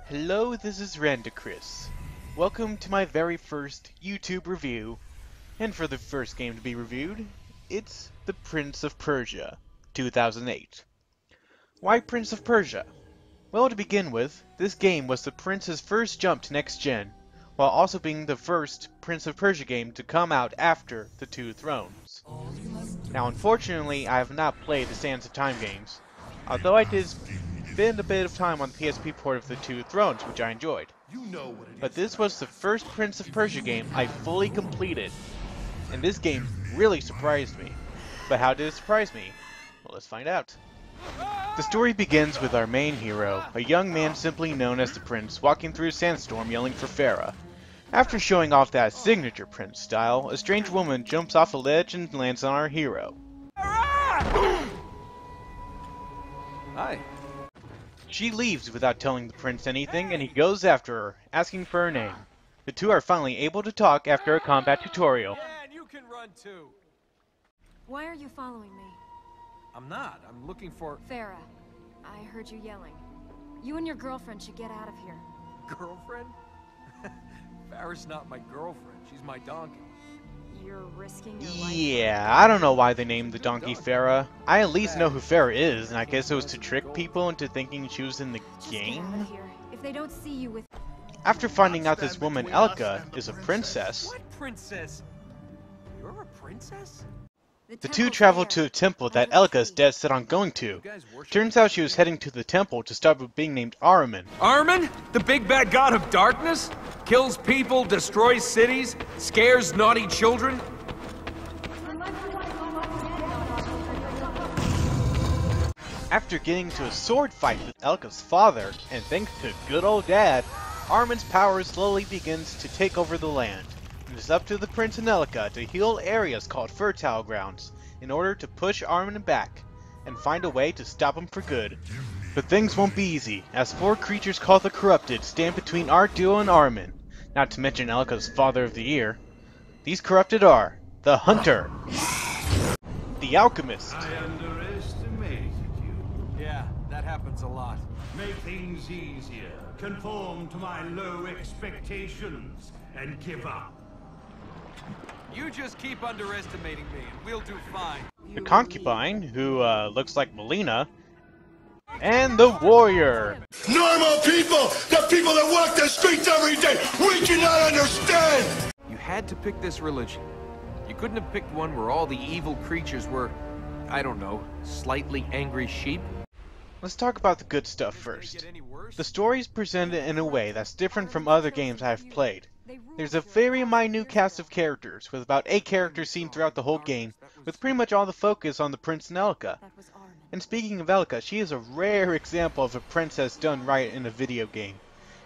Hello, this is Randachris. Welcome to my very first YouTube review, and for the first game to be reviewed, it's The Prince of Persia, 2008. Why Prince of Persia? Well, to begin with, this game was the Prince's first jump to next gen, while also being the first Prince of Persia game to come out after The Two Thrones. Now, unfortunately, I have not played the Sands of Time games, although I did spend a bit of time on the PSP port of The Two Thrones, which I enjoyed. But this was the first Prince of Persia game I fully completed, and this game really surprised me. But how did it surprise me? Well, let's find out. The story begins with our main hero, a young man simply known as the Prince, walking through a sandstorm yelling for Farah. After showing off that signature Prince style, a strange woman jumps off a ledge and lands on our hero. Hi. She leaves without telling the Prince anything, and he goes after her, asking for her name. The two are finally able to talk after a combat tutorial. Yeah, and you can run too. Why are you following me? I'm not. I'm looking for... Farah, I heard you yelling. You and your girlfriend should get out of here. Girlfriend? Farah's not my girlfriend. She's my donkey. You're risking your life. Yeah, I don't know why they named the donkey Farah. I at least know who Farah is, and I guess it was to trick people into thinking she was in the Just get out game? of here. If they don't see you with... After finding out this woman, Elika, is a princess, What princess? You're a princess? the two travel to a temple that Elika is dead set on going to. Turns out she was heading to the temple to stop a being named Ahriman. Ahriman? The big bad god of darkness? Kills people, destroys cities, scares naughty children? After getting to a sword fight with Elika's father, and thanks to good old dad, Ahriman's power slowly begins to take over the land. It is up to the Prince and Elika to heal areas called Fertile Grounds in order to push Ahriman back and find a way to stop him for good. But things won't be easy, as four creatures called the Corrupted stand between our duo and Ahriman, not to mention Elika's Father of the Year. These Corrupted are the Hunter, the Alchemist, I underestimated you. Yeah, that happens a lot. Make things easier. Conform to my low expectations and give up. You just keep underestimating me, and we'll do fine. the Concubine, who looks like Melina, and the Warrior. Normal people, the people that walk the streets every day, we cannot understand! You had to pick this religion. You couldn't have picked one where all the evil creatures were, I don't know, slightly angry sheep? Let's talk about the good stuff first. The story is presented in a way that's different from other games I have played. There's a very minute cast of characters, with about 8 characters seen throughout the whole game, with pretty much all the focus on the Prince and Elika. And speaking of Elika, she is a rare example of a princess done right in a video game.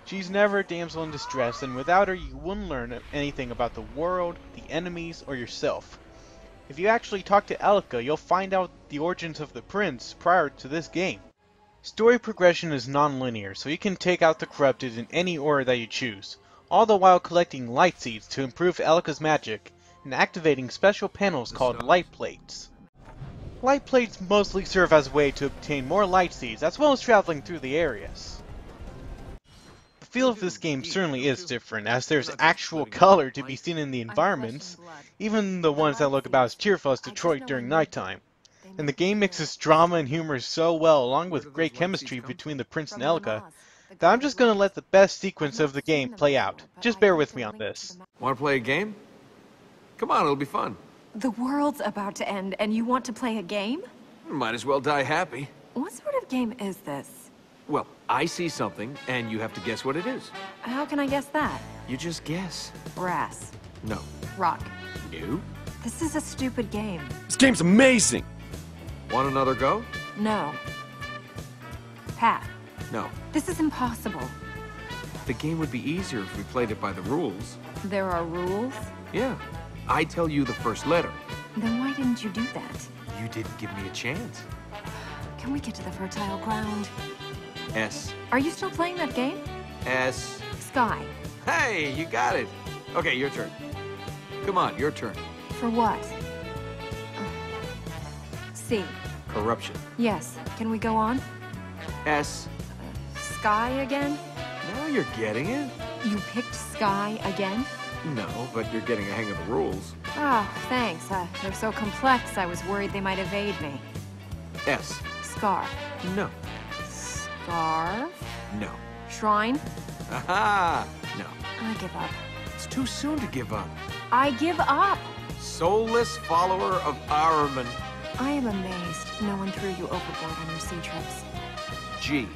She's never a damsel in distress, and without her you wouldn't learn anything about the world, the enemies, or yourself. If you actually talk to Elika, you'll find out the origins of the prince prior to this game. Story progression is non-linear, so you can take out the Corrupted in any order that you choose, all the while collecting light seeds to improve Elika's magic, and activating special panels called light plates. Light plates mostly serve as a way to obtain more light seeds, as well as traveling through the areas. The feel of this game certainly is different, as there's actual color to be seen in the environments, even the ones that look about as cheerful as Detroit during nighttime. And the game mixes drama and humor so well, along with great chemistry between the Prince and Elika, that I'm just gonna let the best sequence of the game play out. Just bear with me on this. Want to play a game? Come on, it'll be fun. The world's about to end, and you want to play a game? Might as well die happy. What sort of game is this? Well, I see something, and you have to guess what it is. How can I guess that? You just guess. Brass. No. Rock. You? This is a stupid game. This game's amazing! Want another go? No. Pat. No. This is impossible. The game would be easier if we played it by the rules. There are rules? Yeah. I tell you the first letter. Then why didn't you do that? You didn't give me a chance. Can we get to the fertile ground? S. Are you still playing that game? S. Sky. Hey, you got it. Okay, your turn. Come on, your turn. For what? C. Corruption. Yes. Can we go on? S. Sky again? Now you're getting it? You picked Sky again? No, but you're getting a hang of the rules. Oh, thanks. They're so complex, I was worried they might evade me. S. Scar. No. Scarf? No. Shrine? Aha! No. I give up. It's too soon to give up. I give up! Soulless follower of Ahriman. I am amazed no one threw you overboard on your sea trips. G.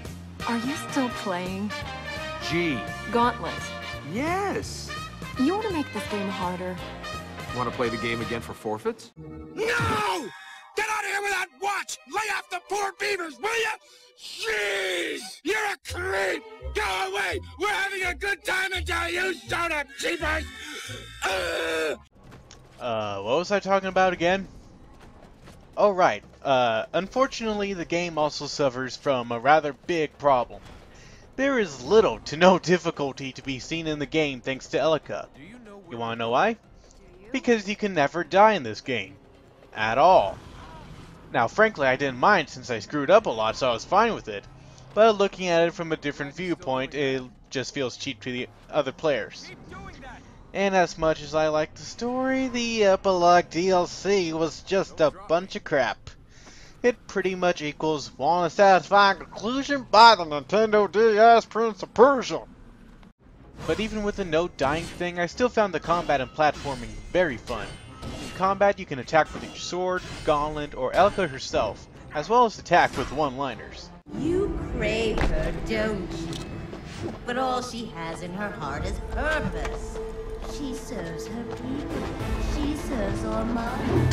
Are you still playing? G. Gauntlet. Yes! You want to make this game harder? Want to play the game again for forfeits? No! Get out of here with that watch! Lay off the poor beavers, will ya? Jeez! You're a creep! Go away! We're having a good time until you showed up, cheapers! What was I talking about again? Oh, right. Unfortunately, the game also suffers from a rather big problem. There is little to no difficulty to be seen in the game thanks to Elika. You wanna know why? Because you can never die in this game. At all. Now, frankly, I didn't mind since I screwed up a lot, so I was fine with it. But looking at it from a different viewpoint, it just feels cheap to the other players. And as much as I like the story, the epilogue DLC was just a bunch of crap. It pretty much equals "want a satisfying conclusion? Buy the Nintendo DS Prince of Persia." But even with the no dying thing, I still found the combat and platforming very fun. In combat, you can attack with your sword, gauntlet, or Elika herself, as well as attack with one-liners. You crave her, don't you? But all she has in her heart is purpose. She serves her people. She serves Ormond.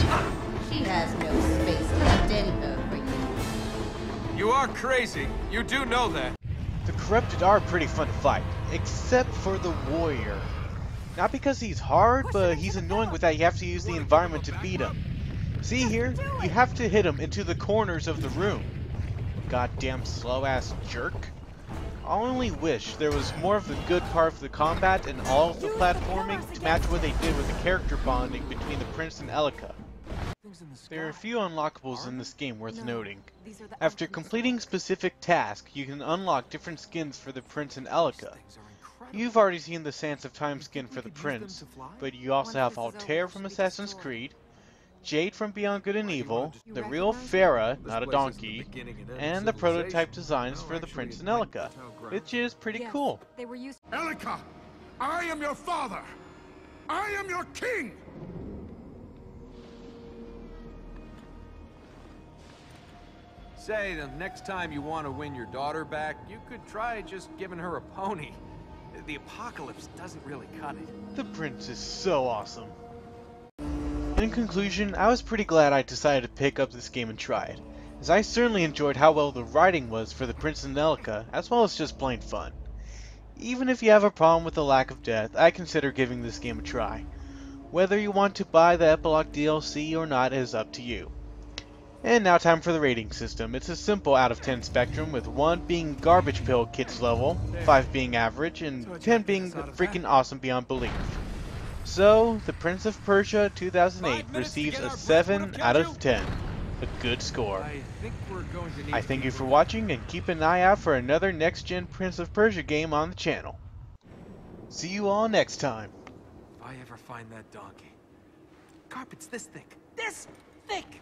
She has no space left in her for you. You are crazy. You do know that. The corrupted are pretty fun to fight, except for the warrior. Not because he's hard, but he's annoying with that you have to use the environment to beat him. See here? You have to hit him into the corners of the room. Goddamn slow-ass jerk. I only wish there was more of the good part of the combat and all of the platforming to match what they did with the character bonding between the Prince and Elika. There are a few unlockables in this game worth noting. After completing specific tasks, you can unlock different skins for the Prince and Elika. You've already seen the Sands of Time skin for the Prince, but you also have Altair from Assassin's Creed, Jade from Beyond Good and Evil, the real Farah, not a donkey, and the prototype designs for the Prince and Elika, which is pretty cool. Elika, I am your father! I am your king! Say, the next time you want to win your daughter back, you could try just giving her a pony. The apocalypse doesn't really cut it. The Prince is so awesome. In conclusion, I was pretty glad I decided to pick up this game and try it, as I certainly enjoyed how well the writing was for the Prince and Elika, as well as just plain fun. Even if you have a problem with the lack of death, I consider giving this game a try. Whether you want to buy the epilogue DLC or not is up to you. And now time for the rating system. It's a simple out of 10 spectrum, with 1 being garbage pail kids level, 5 being average, and 10 being freaking awesome beyond belief. So, The Prince of Persia 2008 receives a 7 out of 10. A good score. I thank you for watching, and keep an eye out for another next-gen Prince of Persia game on the channel. See you all next time. If I ever find that donkey. Carpet's this thick. This thick!